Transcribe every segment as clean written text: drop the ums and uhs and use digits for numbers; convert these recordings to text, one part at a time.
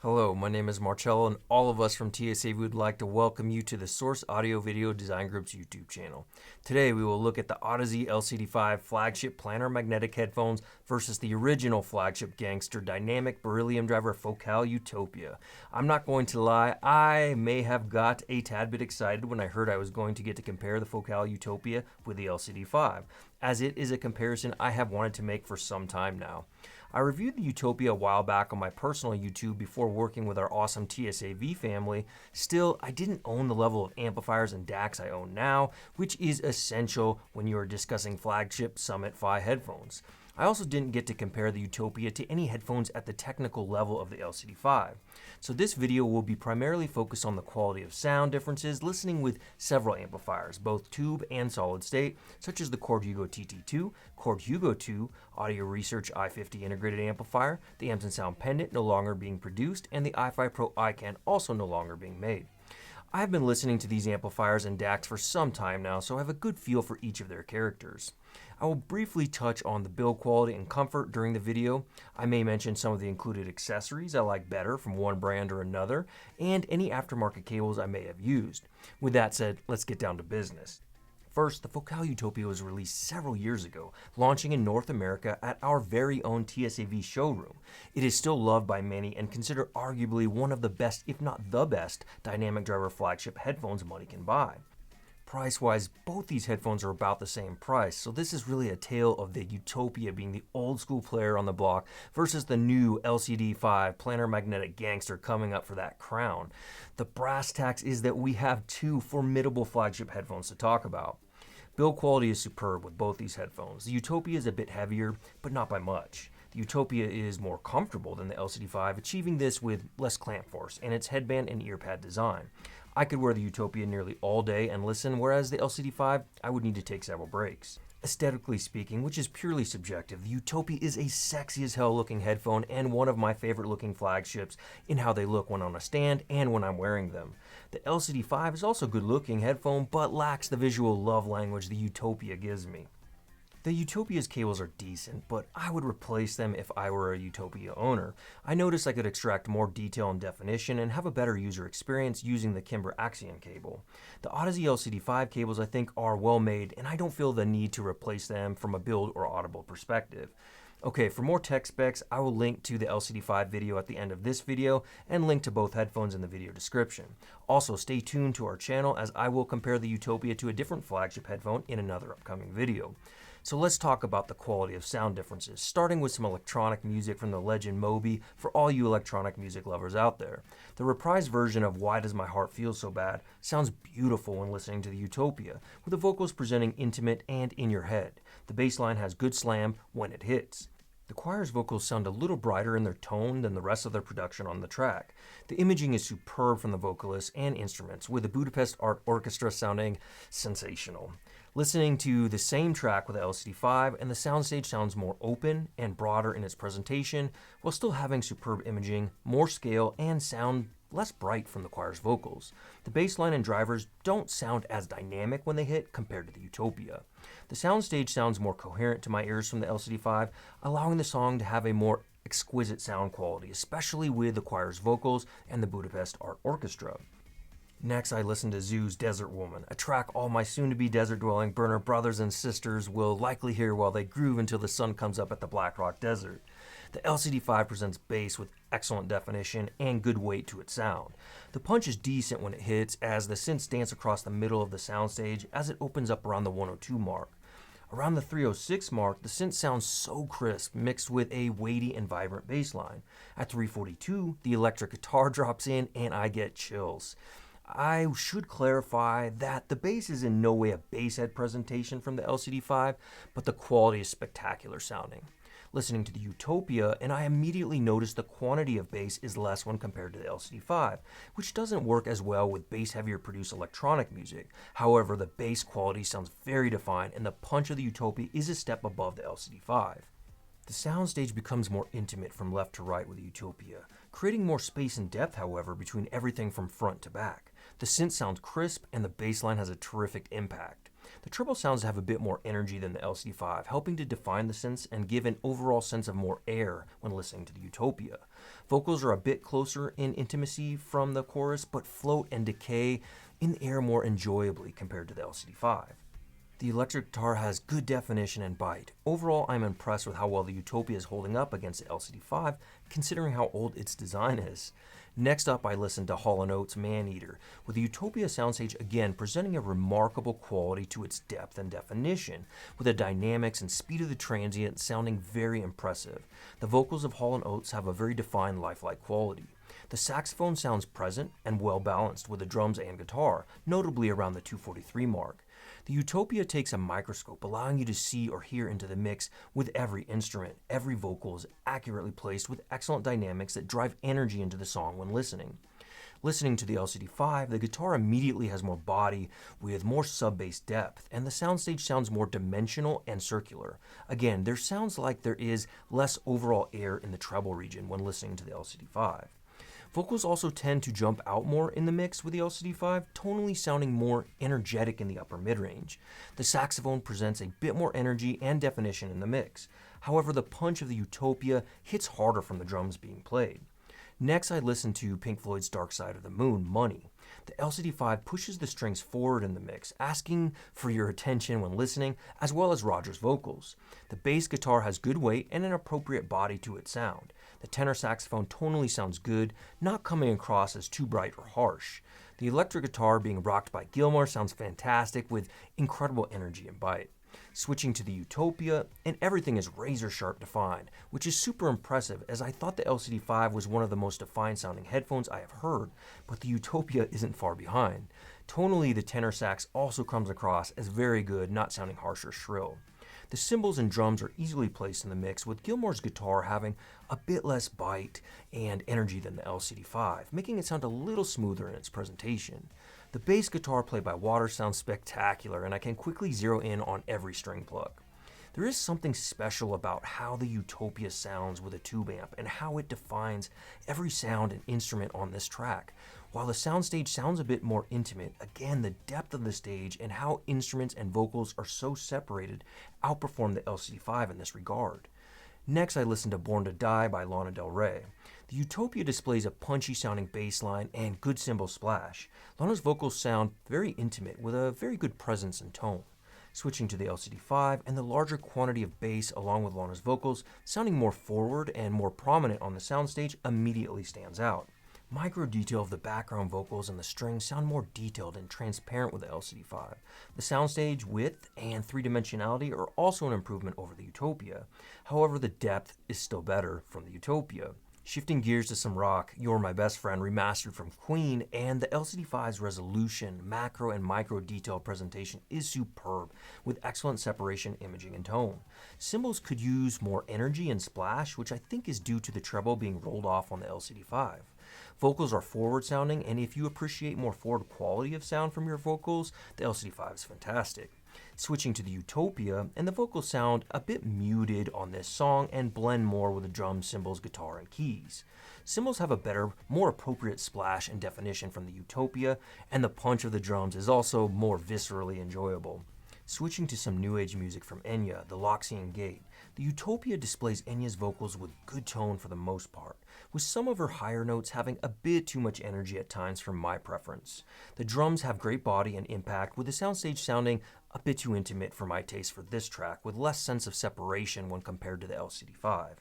Hello, my name is Marcello, and all of us from TSA would like to welcome you to the Source Audio Video Design Group's YouTube channel. Today we will look at the Audeze LCD5 Flagship Planar Magnetic Headphones versus the original Flagship Gangster Dynamic Beryllium Driver Focal Utopia. I'm not going to lie, I may have got a tad bit excited when I heard I was going to get to compare the Focal Utopia with the LCD5, as it is a comparison I have wanted to make for some time now. I reviewed the Utopia a while back on my personal YouTube before working with our awesome TSAV family. Still, I didn't own the level of amplifiers and DACs I own now, which is essential when you are discussing Flagship Summit Phi headphones. I also didn't get to compare the Utopia to any headphones at the technical level of the LCD5. So this video will be primarily focused on the quality of sound differences listening with several amplifiers, both tube and solid state, such as the Chord Hugo TT2, Chord Hugo 2, Audio Research i50 integrated amplifier, the Amps & Sound Pendant no longer being produced, and the iFi Pro iCan also no longer being made. I've been listening to these amplifiers and DACs for some time now, so I have a good feel for each of their characters. I will briefly touch on the build quality and comfort during the video. I may mention some of the included accessories I like better from one brand or another, and any aftermarket cables I may have used. With that said, let's get down to business. First, the Focal Utopia was released several years ago, launching in North America at our very own TSAV showroom. It is still loved by many and considered arguably one of the best, if not the best, dynamic driver flagship headphones money can buy. Price-wise, both these headphones are about the same price, so this is really a tale of the Utopia being the old school player on the block versus the new LCD5 Planar Magnetic Gangster coming up for that crown. The brass tacks is that we have two formidable flagship headphones to talk about. Build quality is superb with both these headphones. The Utopia is a bit heavier, but not by much. The Utopia is more comfortable than the LCD5, achieving this with less clamp force and its headband and ear pad design. I could wear the Utopia nearly all day and listen, whereas the LCD5, I would need to take several breaks. Aesthetically speaking, which is purely subjective, the Utopia is a sexy as hell looking headphone and one of my favorite looking flagships in how they look when on a stand and when I'm wearing them. The LCD5 is also a good looking headphone, but lacks the visual love language the Utopia gives me. The Utopia's cables are decent, but I would replace them if I were a Utopia owner. I noticed I could extract more detail and definition and have a better user experience using the Kimber Axiom cable. The Audeze LCD5 cables I think are well made, and I don't feel the need to replace them from a build or audible perspective. Okay, for more tech specs, I will link to the LCD5 video at the end of this video and link to both headphones in the video description. Also, stay tuned to our channel as I will compare the Utopia to a different flagship headphone in another upcoming video. So let's talk about the quality of sound differences, starting with some electronic music from the legend Moby for all you electronic music lovers out there. The reprised version of Why Does My Heart Feel So Bad sounds beautiful when listening to the Utopia, with the vocals presenting intimate and in your head. The bass line has good slam when it hits. The choir's vocals sound a little brighter in their tone than the rest of their production on the track. The imaging is superb from the vocalists and instruments, with the Budapest Art Orchestra sounding sensational. Listening to the same track with the LCD5, and the soundstage sounds more open and broader in its presentation, while still having superb imaging, more scale, and sound less bright from the choir's vocals. The bass line and drivers don't sound as dynamic when they hit compared to the Utopia. The soundstage sounds more coherent to my ears from the LCD5, allowing the song to have a more exquisite sound quality, especially with the choir's vocals and the Budapest Art Orchestra. Next, I listened to Zoo's Desert Woman, a track all my soon-to-be desert-dwelling burner brothers and sisters will likely hear while they groove until the sun comes up at the Black Rock Desert. The LCD5 presents bass with excellent definition and good weight to its sound. The punch is decent when it hits as the synths dance across the middle of the soundstage as it opens up around the 102 mark. Around the 306 mark, the synth sounds so crisp, mixed with a weighty and vibrant bass line. At 342, the electric guitar drops in and I get chills. I should clarify that the bass is in no way a bass head presentation from the LCD5, but the quality is spectacular sounding. Listening to the Utopia, and I immediately noticed the quantity of bass is less when compared to the LCD5, which doesn't work as well with bass-heavier produced electronic music. However, the bass quality sounds very defined, and the punch of the Utopia is a step above the LCD5. The soundstage becomes more intimate from left to right with the Utopia, creating more space and depth, however, between everything from front to back. The synth sounds crisp, and the bass line has a terrific impact. The treble sounds have a bit more energy than the LCD5, helping to define the synths and give an overall sense of more air when listening to the Utopia. Vocals are a bit closer in intimacy from the chorus, but float and decay in the air more enjoyably compared to the LCD5. The electric guitar has good definition and bite. Overall, I'm impressed with how well the Utopia is holding up against the LCD5, considering how old its design is. Next up, I listened to Hall & Oates' Maneater, with the Utopia soundstage again presenting a remarkable quality to its depth and definition, with the dynamics and speed of the transient sounding very impressive. The vocals of Hall & Oates have a very defined lifelike quality. The saxophone sounds present and well balanced with the drums and guitar, notably around the 243 mark. The Utopia takes a microscope, allowing you to see or hear into the mix with every instrument. Every vocal is accurately placed with excellent dynamics that drive energy into the song when listening. Listening to the LCD5, the guitar immediately has more body with more sub-bass depth, and the soundstage sounds more dimensional and circular. Again, there sounds like there is less overall air in the treble region when listening to the LCD5. Vocals also tend to jump out more in the mix with the LCD5, tonally sounding more energetic in the upper mid-range. The saxophone presents a bit more energy and definition in the mix. However, the punch of the Utopia hits harder from the drums being played. Next, I listened to Pink Floyd's Dark Side of the Moon, Money. The LCD5 pushes the strings forward in the mix, asking for your attention when listening, as well as Roger's vocals. The bass guitar has good weight and an appropriate body to its sound. The tenor saxophone tonally sounds good, not coming across as too bright or harsh. The electric guitar being rocked by Gilmour sounds fantastic with incredible energy and bite. Switching to the Utopia, and everything is razor sharp defined, which is super impressive as I thought the LCD5 was one of the most defined sounding headphones I have heard, but the Utopia isn't far behind. Tonally, the tenor sax also comes across as very good, not sounding harsh or shrill. The cymbals and drums are easily placed in the mix, with Gilmour's guitar having a bit less bite and energy than the LCD5, making it sound a little smoother in its presentation. The bass guitar played by Waters sounds spectacular, and I can quickly zero in on every string plug. There is something special about how the Utopia sounds with a tube amp and how it defines every sound and instrument on this track. While the soundstage sounds a bit more intimate, again, the depth of the stage and how instruments and vocals are so separated outperform the LCD5 in this regard. Next, I listened to Born to Die by Lana Del Rey. The Utopia displays a punchy sounding bass line and good cymbal splash. Lana's vocals sound very intimate with a very good presence and tone. Switching to the LCD5, and the larger quantity of bass along with Lana's vocals sounding more forward and more prominent on the soundstage immediately stands out. Micro detail of the background vocals and the strings sound more detailed and transparent with the LCD5. The soundstage width and three-dimensionality are also an improvement over the Utopia. However, the depth is still better from the Utopia. Shifting gears to some rock, You're My Best Friend remastered from Queen, and the LCD5's resolution, macro and micro detail presentation is superb, with excellent separation, imaging, and tone. Cymbals could use more energy and splash, which I think is due to the treble being rolled off on the LCD5. Vocals are forward sounding, and if you appreciate more forward quality of sound from your vocals, the LCD5 is fantastic. Switching to the Utopia, and the vocals sound a bit muted on this song and blend more with the drums, cymbals, guitar, and keys. Cymbals have a better, more appropriate splash and definition from the Utopia, and the punch of the drums is also more viscerally enjoyable. Switching to some new age music from Enya, the Loxian Gate, the Utopia displays Enya's vocals with good tone for the most part, with some of her higher notes having a bit too much energy at times for my preference. The drums have great body and impact, with the soundstage sounding a bit too intimate for my taste for this track, with less sense of separation when compared to the LCD5.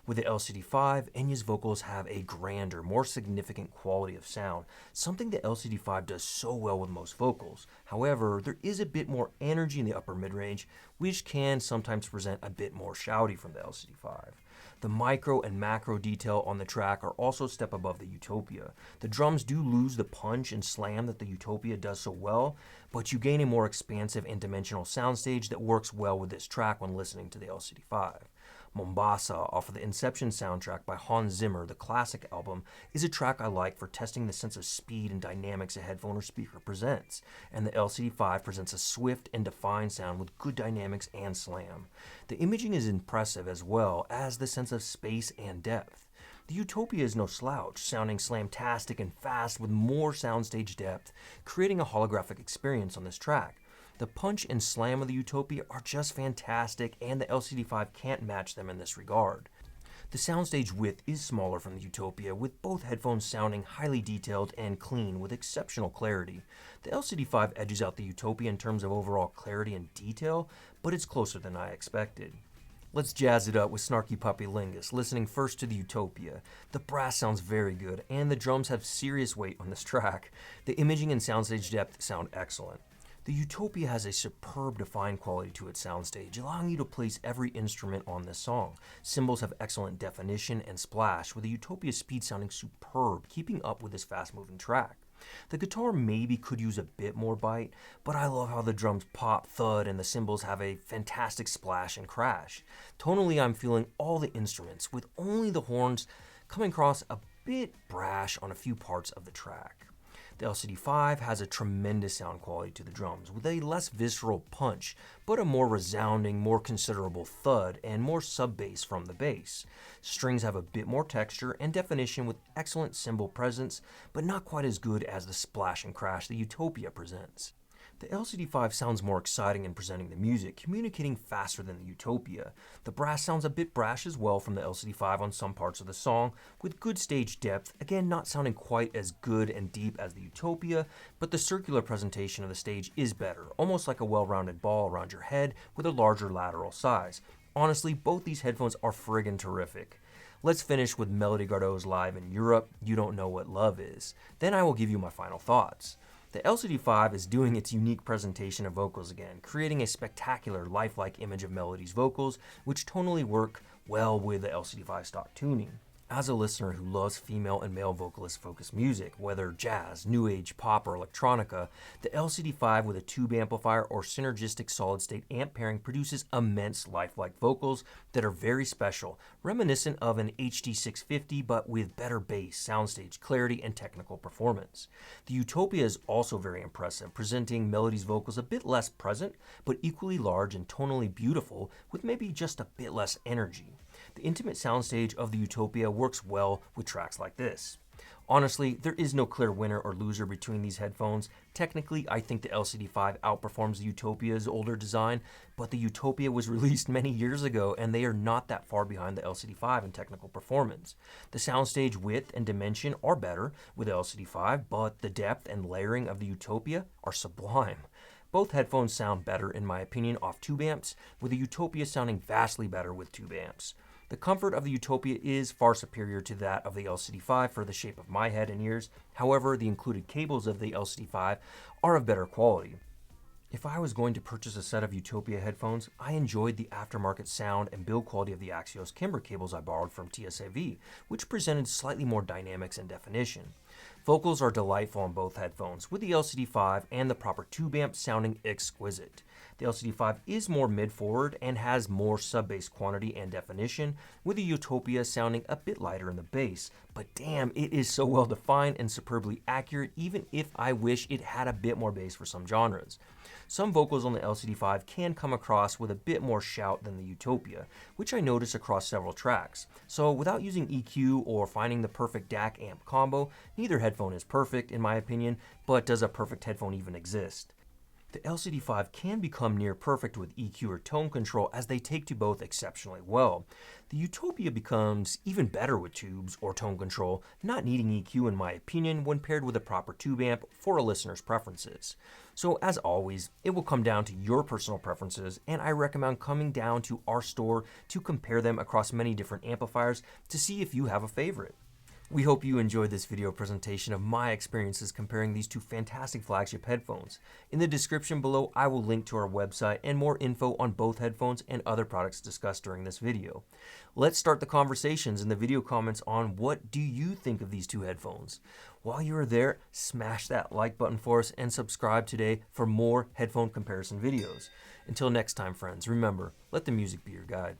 With the LCD5, Enya's vocals have a grander, more significant quality of sound, something the LCD5 does so well with most vocals. However, there is a bit more energy in the upper mid-range, which can sometimes present a bit more shouty from the LCD5. The micro and macro detail on the track are also a step above the Utopia. The drums do lose the punch and slam that the Utopia does so well, but you gain a more expansive and dimensional soundstage that works well with this track when listening to the LCD5. Mombasa, off of the Inception soundtrack by Hans Zimmer, the classic album, is a track I like for testing the sense of speed and dynamics a headphone or speaker presents, and the LCD5 presents a swift and defined sound with good dynamics and slam. The imaging is impressive as well as the sense of space and depth. The Utopia is no slouch, sounding slamtastic and fast with more soundstage depth, creating a holographic experience on this track. The punch and slam of the Utopia are just fantastic, and the LCD5 can't match them in this regard. The soundstage width is smaller from the Utopia, with both headphones sounding highly detailed and clean with exceptional clarity. The LCD5 edges out the Utopia in terms of overall clarity and detail, but it's closer than I expected. Let's jazz it up with Snarky Puppy Lingus, listening first to the Utopia. The brass sounds very good, and the drums have serious weight on this track. The imaging and soundstage depth sound excellent. The Utopia has a superb defined quality to its soundstage, allowing you to place every instrument on this song. Cymbals have excellent definition and splash, with the Utopia speed sounding superb, keeping up with this fast-moving track. The guitar maybe could use a bit more bite, but I love how the drums pop, thud, and the cymbals have a fantastic splash and crash. Tonally, I'm feeling all the instruments, with only the horns coming across a bit brash on a few parts of the track. The LCD5 has a tremendous sound quality to the drums, with a less visceral punch, but a more resounding, more considerable thud, and more sub-bass from the bass. Strings have a bit more texture and definition with excellent cymbal presence, but not quite as good as the splash and crash the Utopia presents. The LCD5 sounds more exciting in presenting the music, communicating faster than the Utopia. The brass sounds a bit brash as well from the LCD5 on some parts of the song, with good stage depth, again not sounding quite as good and deep as the Utopia, but the circular presentation of the stage is better, almost like a well-rounded ball around your head with a larger lateral size. Honestly, both these headphones are friggin' terrific. Let's finish with Melody Gardot's live in Europe, You Don't Know What Love Is. Then I will give you my final thoughts. The LCD5 is doing its unique presentation of vocals again, creating a spectacular lifelike image of Melody's vocals, which tonally work well with the LCD5 stock tuning. As a listener who loves female and male vocalist-focused music, whether jazz, new age, pop, or electronica, the LCD5 with a tube amplifier or synergistic solid-state amp pairing produces immense lifelike vocals that are very special, reminiscent of an HD650 but with better bass, soundstage, clarity, and technical performance. The Utopia is also very impressive, presenting Melody's vocals a bit less present, but equally large and tonally beautiful, with maybe just a bit less energy. The intimate soundstage of the Utopia works well with tracks like this. Honestly, there is no clear winner or loser between these headphones. Technically, I think the LCD5 outperforms the Utopia's older design, but the Utopia was released many years ago and they are not that far behind the LCD5 in technical performance. The soundstage width and dimension are better with the LCD5, but the depth and layering of the Utopia are sublime. Both headphones sound better in my opinion off tube amps, with the Utopia sounding vastly better with tube amps. The comfort of the Utopia is far superior to that of the LCD5 for the shape of my head and ears. However, the included cables of the LCD5 are of better quality. If I was going to purchase a set of Utopia headphones, I enjoyed the aftermarket sound and build quality of the Axios Kimber cables I borrowed from TSAV, which presented slightly more dynamics and definition. Vocals are delightful on both headphones, with the LCD5 and the proper tube amp sounding exquisite. The LCD5 is more mid-forward and has more sub-bass quantity and definition, with the Utopia sounding a bit lighter in the bass. But damn, it is so well defined and superbly accurate, even if I wish it had a bit more bass for some genres. Some vocals on the LCD5 can come across with a bit more shout than the Utopia, which I noticed across several tracks. So without using EQ or finding the perfect DAC amp combo, neither headphone is perfect in my opinion, but does a perfect headphone even exist? The LCD5 can become near perfect with EQ or tone control as they take to both exceptionally well. The Utopia becomes even better with tubes or tone control, not needing EQ in my opinion when paired with a proper tube amp for a listener's preferences. So as always, it will come down to your personal preferences, and I recommend coming down to our store to compare them across many different amplifiers to see if you have a favorite. We hope you enjoyed this video presentation of my experiences comparing these two fantastic flagship headphones. In the description below, I will link to our website and more info on both headphones and other products discussed during this video. Let's start the conversations in the video comments on what do you think of these two headphones. While you are there, smash that like button for us and subscribe today for more headphone comparison videos. Until next time, friends, remember, let the music be your guide.